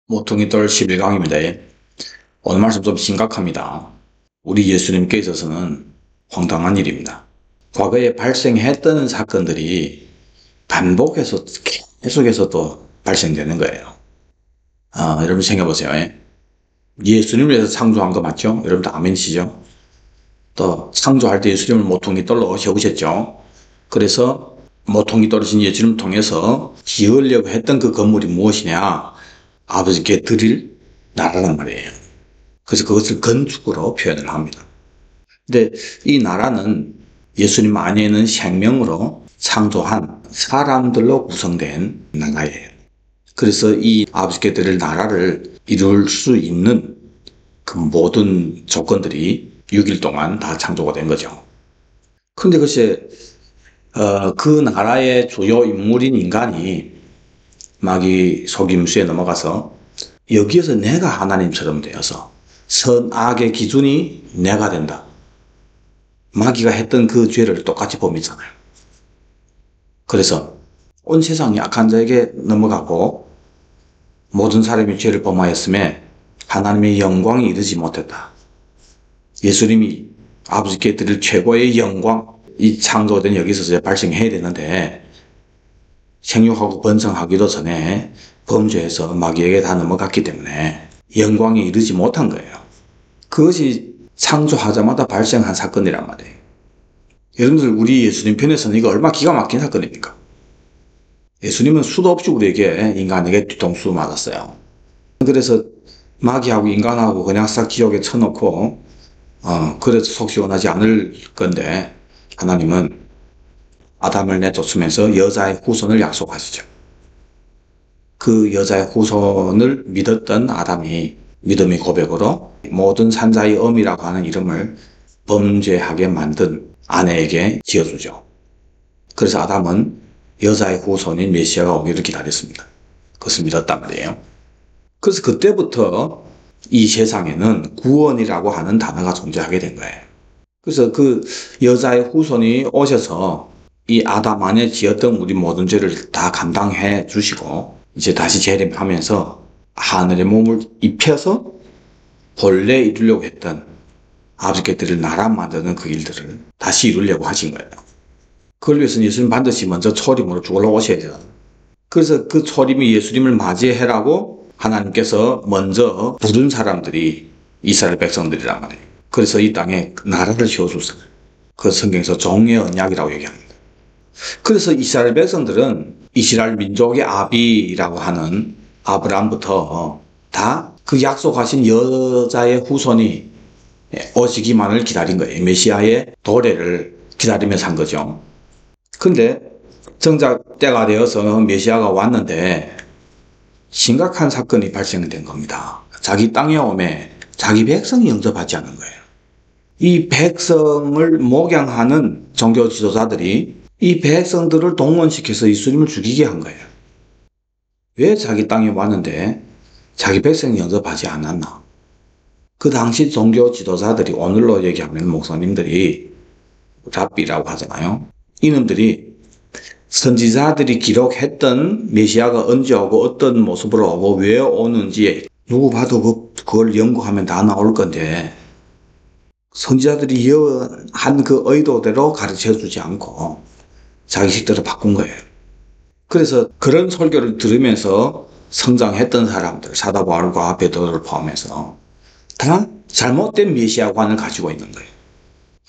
모퉁이돌 11강입니다. 오늘 말씀 좀 심각합니다. 우리 예수님께 있어서는 황당한 일입니다. 과거에 발생했던 사건들이 반복해서 계속해서 또 발생되는 거예요. 여러분 생각해보세요. 예수님을 위해서 창조한 거 맞죠? 여러분들 아멘이시죠? 또 창조할 때 예수님을 모퉁이돌로 세우셨죠? 그래서 모퉁이돌이신 예수님을 통해서 지으려고 했던 그 건물이 무엇이냐? 아버지께 드릴 나라란 말이에요. 그래서 그것을 건축으로 표현을 합니다. 근데 이 나라는 예수님 안에는 생명으로 창조한 사람들로 구성된 나라예요. 그래서 이 아버지께 드릴 나라를 이룰 수 있는 그 모든 조건들이 6일 동안 다 창조가 된 거죠. 근데 글쎄 그 나라의 주요 인물인 인간이 마귀 속임수에 넘어가서 여기에서 내가 하나님처럼 되어서 선악의 기준이 내가 된다. 마귀가 했던 그 죄를 똑같이 범했잖아요. 그래서 온 세상이 악한 자에게 넘어가고 모든 사람이 죄를 범하였음에 하나님의 영광이 이르지 못했다. 예수님이 아버지께 드릴 최고의 영광, 이 창조된 여기서 발생해야 되는데 생육하고 번성하기도 전에 범죄해서 마귀에게 다 넘어갔기 때문에 영광에 이르지 못한 거예요. 그것이 창조하자마자 발생한 사건이란 말이에요. 여러분들 우리 예수님 편에서는 이거 얼마나 기가 막힌 사건입니까? 예수님은 수도 없이 우리에게 인간에게 뒤통수 맞았어요. 그래서 마귀하고 인간하고 그냥 싹 지옥에 쳐놓고 그래서 속 시원하지 않을 건데 하나님은 아담을 내쫓으면서 여자의 후손을 약속하시죠. 그 여자의 후손을 믿었던 아담이 믿음의 고백으로 모든 산자의 엄이라고 하는 이름을 범죄하게 만든 아내에게 지어주죠. 그래서 아담은 여자의 후손인 메시아가 오기를 기다렸습니다. 그것을 믿었단 말이에요. 그래서 그때부터 이 세상에는 구원이라고 하는 단어가 존재하게 된 거예요. 그래서 그 여자의 후손이 오셔서 이 아담 안에 지었던 우리 모든 죄를 다 감당해 주시고 이제 다시 재림하면서 하늘의 몸을 입혀서 본래 이루려고 했던 아버지께 드릴 나라 만드는 그 일들을 다시 이루려고 하신 거예요. 그걸 위해서는 예수님 반드시 먼저 초림으로 죽으러 오셔야 돼요. 그래서 그 초림이 예수님을 맞이해라고 하나님께서 먼저 부른 사람들이 이스라엘 백성들이란 말이에요. 그래서 이 땅에 나라를 세워줬어요. 그 성경에서 종의 언약이라고 얘기합니다. 그래서 이스라엘 백성들은 이스라엘 민족의 아비라고 하는 아브라함부터 다 그 약속하신 여자의 후손이 오시기만을 기다린 거예요. 메시아의 도래를 기다리면서 한 거죠. 근데 정작 때가 되어서 메시아가 왔는데 심각한 사건이 발생된 겁니다. 자기 땅에 오매 자기 백성이 영접하지 않은 거예요. 이 백성을 목양하는 종교 지도자들이 이 백성들을 동원시켜서 예수님을 죽이게 한 거예요. 왜 자기 땅에 왔는데 자기 백성이 영접하지 않았나? 그 당시 종교 지도자들이 오늘로 얘기하면 목사님들이 랍비라고 하잖아요. 이놈들이 선지자들이 기록했던 메시아가 언제 오고 어떤 모습으로 오고 왜 오는지 누구 봐도 그걸 연구하면 다 나올 건데 선지자들이 예언한 그 의도대로 가르쳐주지 않고 자기식대로 바꾼 거예요. 그래서 그런 설교를 들으면서 성장했던 사람들, 사도 바울과 베드로를 포함해서 다 잘못된 메시아관을 가지고 있는 거예요.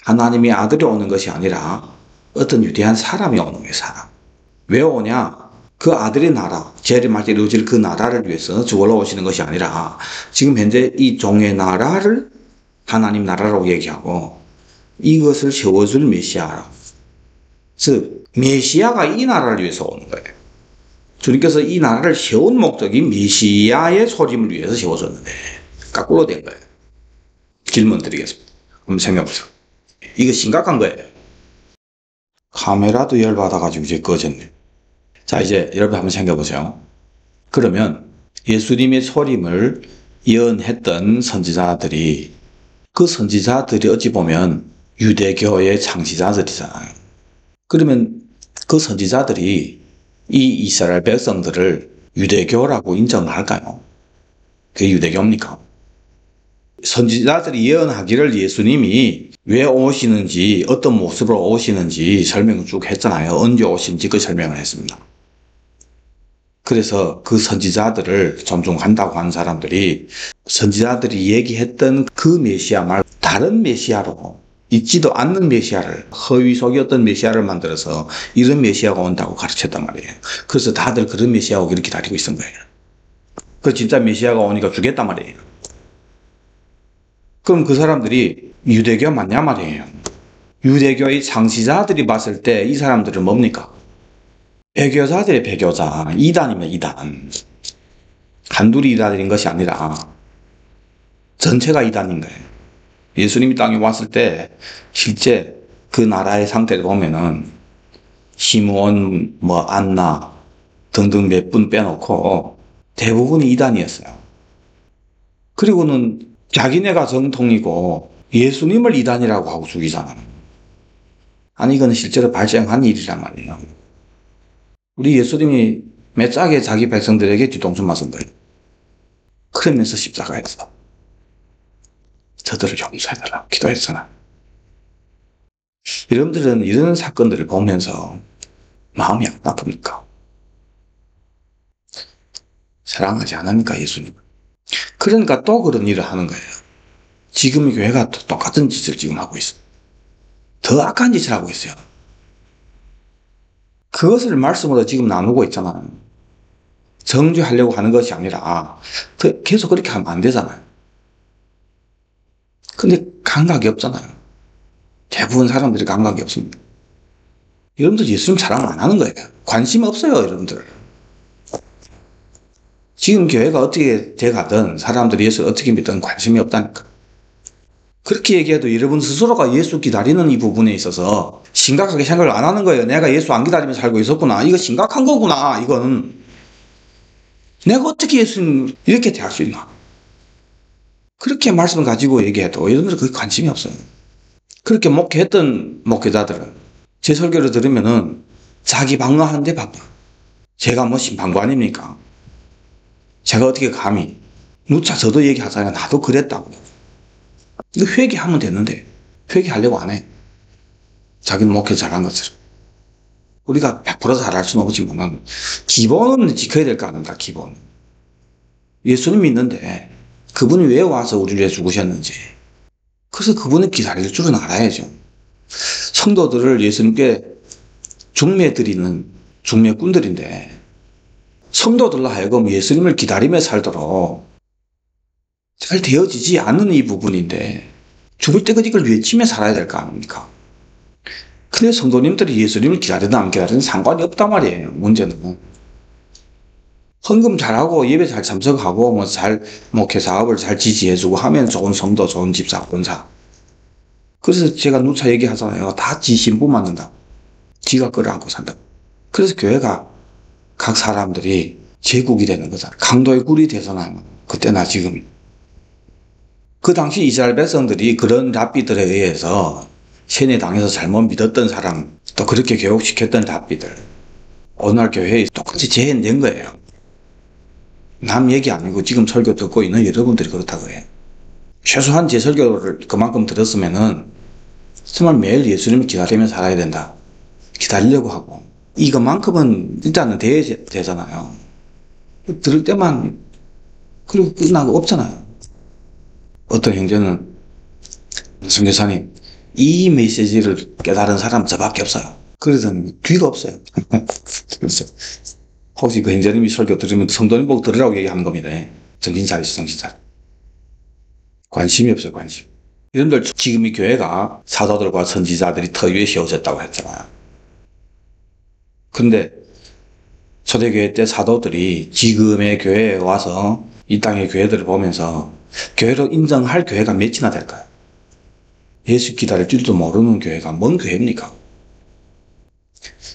하나님의 아들이 오는 것이 아니라 어떤 위대한 사람이 오는 거예요. 사람. 왜 오냐? 그 아들의 나라, 재림할 때 이루어질 그 나라를 위해서 죽으러 오시는 것이 아니라 지금 현재 이 종의 나라를 하나님 나라라고 얘기하고 이것을 세워줄 메시아라. 즉 메시아가 이 나라를 위해서 오는 거예요. 주님께서 이 나라를 세운 목적이 메시아의 소림을 위해서 세워졌는데 거꾸로 된 거예요. 질문 드리겠습니다. 한번 생각해보세요. 이거 심각한 거예요. 카메라도 열받아가지고 이제 꺼졌네. 자, 이제 여러분 한번 생각해보세요. 그러면 예수님의 소림을 예언했던 선지자들이 그 선지자들이 어찌 보면 유대교의 창시자들이잖아요. 그러면 그 선지자들이 이 이스라엘 백성들을 유대교라고 인정을 할까요? 그게 유대교입니까? 선지자들이 예언하기를 예수님이 왜 오시는지, 어떤 모습으로 오시는지 설명을 쭉 했잖아요. 언제 오시는지 그 설명을 했습니다. 그래서 그 선지자들을 존중한다고 하는 사람들이 선지자들이 얘기했던 그 메시아 말고 다른 메시아로 있지도 않는 메시아를, 허위 속이었던 메시아를 만들어서 이런 메시아가 온다고 가르쳤단 말이에요. 그래서 다들 그런 메시아 오기를 기다리고 있은 거예요. 그 진짜 메시아가 오니까 주겠단 말이에요. 그럼 그 사람들이 유대교 맞냐 말이에요. 유대교의 창시자들이 봤을 때 이 사람들은 뭡니까? 배교자들의 배교자, 이단이면 이단. 한둘이 이단인 것이 아니라 전체가 이단인 거예요. 예수님이 땅에 왔을 때 실제 그 나라의 상태를 보면은 시므온, 안나 등등 몇 분 빼놓고 대부분이 이단이었어요. 그리고는 자기네가 정통이고 예수님을 이단이라고 하고 죽이잖아요. 아니 이건 실제로 발생한 일이란 말이에요. 우리 예수님이 매짜게 자기 백성들에게 뒤통수 맞은 거예요. 그러면서 십자가에서 저들을 용서해달라고 기도했잖아. 여러분들은 이런 사건들을 보면서 마음이 안 아픕니까? 사랑하지 않습니까, 예수님? 그러니까 또 그런 일을 하는 거예요. 지금 교회가 또 똑같은 짓을 지금 하고 있어요. 더 악한 짓을 하고 있어요. 그것을 말씀으로 지금 나누고 있잖아요. 정죄하려고 하는 것이 아니라 계속 그렇게 하면 안 되잖아요. 근데 감각이 없잖아요. 대부분 사람들이 감각이 없습니다. 여러분들 예수님 사랑을 안 하는 거예요. 관심이 없어요, 여러분들. 지금 교회가 어떻게 돼가든 사람들이 예수를 어떻게 믿든 관심이 없다니까. 그렇게 얘기해도 여러분 스스로가 예수 기다리는 이 부분에 있어서 심각하게 생각을 안 하는 거예요. 내가 예수 안 기다리면서 살고 있었구나. 이거 심각한 거구나. 이건 내가 어떻게 예수님 이렇게 대할 수 있나. 그렇게 말씀을 가지고 얘기해도 여러분들 그게 관심이 없어요. 그렇게 목회했던 목회자들은 제 설교를 들으면은 자기 방어하는데 바빠. 제가 뭐 심판관입니까? 제가 어떻게 감히 누차 저도 얘기하잖아요. 나도 그랬다고. 이거 회개하면 되는데 회개하려고 안 해. 자기는 목회 잘한 것처럼. 우리가 100% 잘할 수는 없지만 기본은 지켜야 될 거 아닙니까? 기본. 예수님 믿는데 그분이 왜 와서 우리를 위해 죽으셨는지. 그래서 그분을 기다릴 줄은 알아야죠. 성도들을 예수님께 중매드리는 중매꾼들인데 성도들로 하여금 예수님을 기다리며 살도록 잘 되어지지 않는 이 부분인데 죽을 때까지 이걸 외치며 살아야 될 거 아닙니까? 근데 성도님들이 예수님을 기다리든 안 기다리든 상관이 없단 말이에요. 문제는. 헌금 잘하고 예배 잘 참석하고 목회 사업을 잘 지지해주고 하면 좋은 성도, 좋은 집사, 권사. 그래서 제가 누차 얘기하잖아요. 다 지 신부 맞는다. 지가 끌어안고 산다. 그래서 교회가 각 사람들이 제국이 되는 거잖아. 강도의 굴이 되잖아요. 그때나 지금. 그 당시 이스라엘 백성들이 그런 랍비들에 의해서 세뇌당해서 잘못 믿었던 사람, 또 그렇게 교육시켰던 랍비들. 오늘날 교회에 똑같이 재현된 거예요. 남 얘기 아니고 지금 설교 듣고 있는 여러분들이 그렇다고 해요. 최소한 제 설교를 그만큼 들었으면은 정말 매일 예수님을 기다리며 살아야 된다. 기다리려고 하고. 이것만큼은 일단은 돼야 되잖아요. 들을 때만, 그리고 끝나고 없잖아요. 어떤 형제는, 선교사님, 이 메시지를 깨달은 사람 저밖에 없어요. 그러더니 귀가 없어요. 그래서 혹시 그 형제님이 설교 들으면 성도님 보고 들으라고 얘기하는 겁니다. 정신 차리시, 정신 차리. 관심이 없어요, 관심. 여러분들 지금 이 교회가 사도들과 선지자들이 터 위에 세워졌다고 했잖아요. 근데 초대교회 때 사도들이 지금의 교회에 와서 이 땅의 교회들을 보면서 교회로 인정할 교회가 몇이나 될까요? 예수 기다릴 줄도 모르는 교회가 뭔 교회입니까?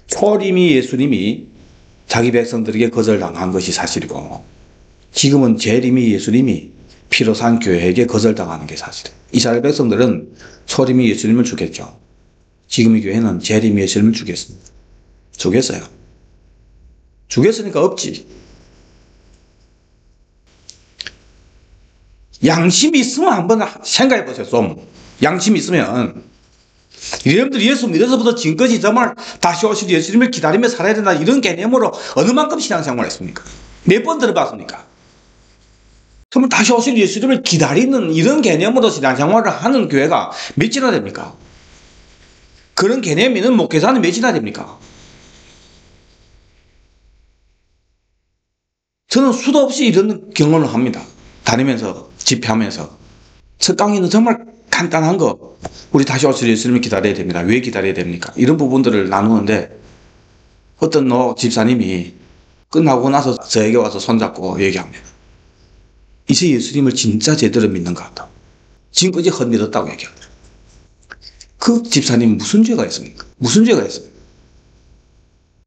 초림이 예수님이 자기 백성들에게 거절당한 것이 사실이고 지금은 재림이 예수님이 피로 산 교회에게 거절당하는 게 사실이에요. 이스라엘 백성들은 초림이 예수님을 죽였죠. 지금의 교회는 재림이 예수님을 죽였습니다. 죽였어요. 죽였으니까 없지. 양심이 있으면 한번 생각해 보세요. 좀 양심이 있으면 여러분들이 예수 믿어서부터 지금까지 정말 다시 오실 예수님을 기다리며 살아야 된다 이런 개념으로 어느 만큼 신앙생활을 했습니까? 몇 번 들어봤습니까? 정말 다시 오실 예수님을 기다리는 이런 개념으로 신앙생활을 하는 교회가 몇이나 됩니까? 그런 개념 있는 목회자는 몇이나 됩니까? 저는 수도 없이 이런 경험을 합니다. 다니면서 집회하면서 첫 강의는 정말 간단한 거 우리 다시 오실 예수님을 기다려야 됩니다. 왜 기다려야 됩니까? 이런 부분들을 나누는데 어떤 집사님이 끝나고 나서 저에게 와서 손잡고 얘기합니다. 이제 예수님을 진짜 제대로 믿는 것 같다. 지금까지 헛믿었다고 얘기합니다. 그 집사님은 무슨 죄가 있습니까? 무슨 죄가 있습니까?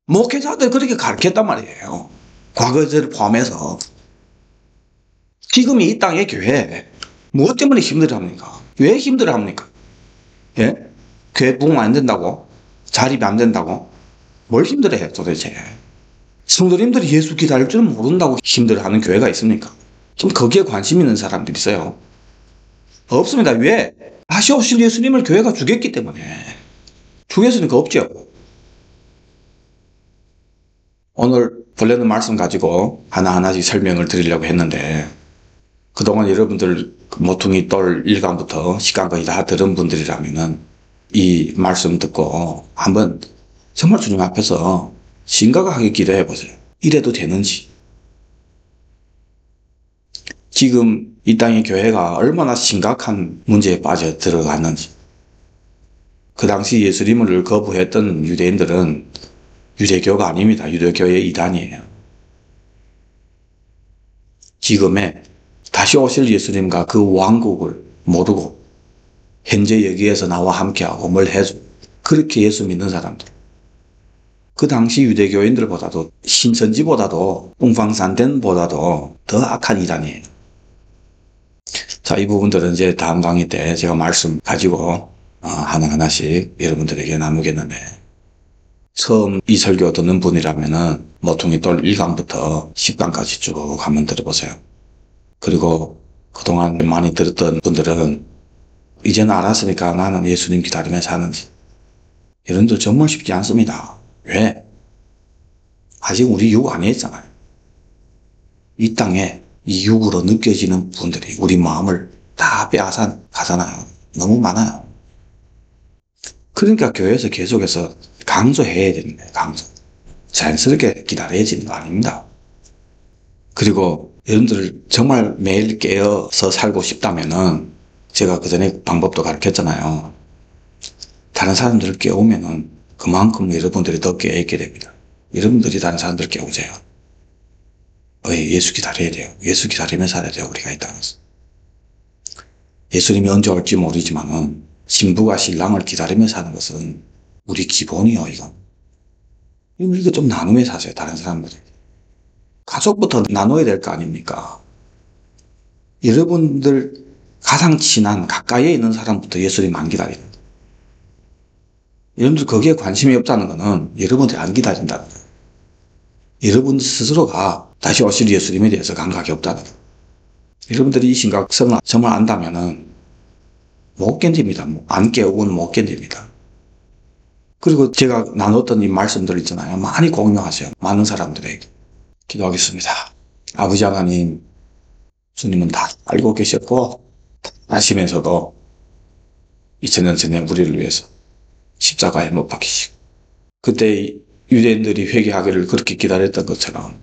목회자들 그렇게 가르쳤단 말이에요. 과거를 포함해서. 지금 이 땅의 교회 무엇 때문에 힘들어합니까? 왜 힘들어합니까? 예? 교회 부흥 안 된다고? 자립이 안 된다고? 뭘 힘들어해요 도대체? 성도님들이 예수 기다릴 줄 모른다고 힘들어하는 교회가 있습니까? 좀 거기에 관심 있는 사람들이 있어요. 없습니다. 왜? 다시 오실 예수님을 교회가 죽였기 때문에. 죽였으니까 없죠. 오늘 본래는 말씀 가지고 하나하나씩 설명을 드리려고 했는데 그동안 여러분들 모퉁이 돌 1강부터 10강까지 다 들은 분들이라면은 이 말씀 듣고 한번 정말 주님 앞에서 심각하게 기도해 보세요. 이래도 되는지. 지금 이 땅의 교회가 얼마나 심각한 문제에 빠져 들어갔는지. 그 당시 예수님을 거부했던 유대인들은 유대교가 아닙니다. 유대교의 이단이에요. 지금의 다시 오실 예수님과 그 왕국을 모르고 현재 여기에서 나와 함께하고 뭘 해줘. 그렇게 예수 믿는 사람들. 그 당시 유대교인들보다도 신천지보다도 웅방산된보다도 더 악한 이단이에요. 자, 이 부분들은 이제 다음 강의 때 제가 말씀 가지고 하나하나씩 여러분들에게 나누겠는데 처음 이 설교 듣는 분이라면은 모퉁이 돌 1강부터 10강까지 쭉 한번 들어보세요. 그리고 그동안 많이 들었던 분들은 이제는 알았으니까 나는 예수님 기다리며 사는지. 여러분들 정말 쉽지 않습니다. 왜? 아직 우리 육 안 했잖아요. 이 땅에 이 육으로 느껴지는 분들이 우리 마음을 다 빼앗아 가잖아요. 너무 많아요. 그러니까 교회에서 계속해서 강조해야 되는 거예요. 강조. 자연스럽게 기다려지는 거 아닙니다. 그리고 여러분들 정말 매일 깨어서 살고 싶다면은 제가 그 전에 방법도 가르쳤잖아요. 다른 사람들을 깨우면은 그만큼 여러분들이 더 깨어있게 됩니다. 여러분들이 다른 사람들을 깨우세요. 예수 기다려야 돼요. 예수 기다리며 살아야 돼요. 우리가 이 땅에서. 예수님이 언제 올지 모르지만은 신부가 신랑을 기다리며 사는 것은 우리 기본이요. 이거 좀 나누며 사세요. 다른 사람들이. 가족부터 나눠야 될 거 아닙니까? 여러분들 가장 친한 가까이에 있는 사람부터 예수님 안 기다린다. 여러분들 거기에 관심이 없다는 것은 여러분들이 안 기다린다는 거예요. 여러분들 스스로가 다시 오실 예수님에 대해서 감각이 없다는 거예요. 여러분들이 이 심각성을 정말 안다면은 못 견딥니다. 안 깨우고는 못 견딥니다. 그리고 제가 나눴던 이 말씀들 있잖아요. 많이 공유하세요. 많은 사람들에게. 기도하겠습니다. 아버지 하나님, 주님은 다 알고 계셨고 아시면서도 2000년 전에 우리를 위해서 십자가에 못 박히시고 그때 유대인들이 회개하기를 그렇게 기다렸던 것처럼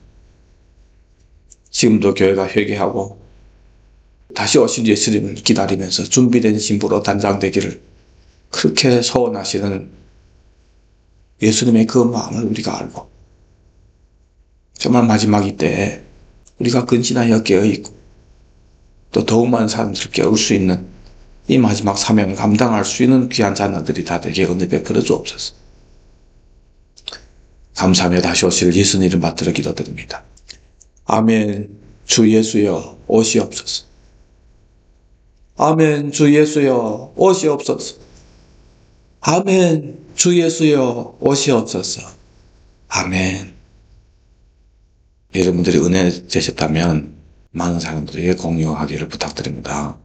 지금도 교회가 회개하고 다시 오신 예수님을 기다리면서 준비된 신부로 단장되기를 그렇게 소원하시는 예수님의 그 마음을 우리가 알고 정말 마지막 이때에 우리가 근신하여 깨어있고 또 더욱 많은 사람들을 깨울 수 있는 이 마지막 사명을 감당할 수 있는 귀한 자녀들이 다 되게 은혜 베풀어 주옵소서. 감사하며 다시 오실 예수님 이름 받들어 기도드립니다. 아멘. 주 예수여 오시옵소서. 아멘. 주 예수여 오시옵소서. 아멘. 주 예수여 오시옵소서. 아멘. 여러분들이 은혜 되셨다면 많은 사람들에게 공유하기를 부탁드립니다.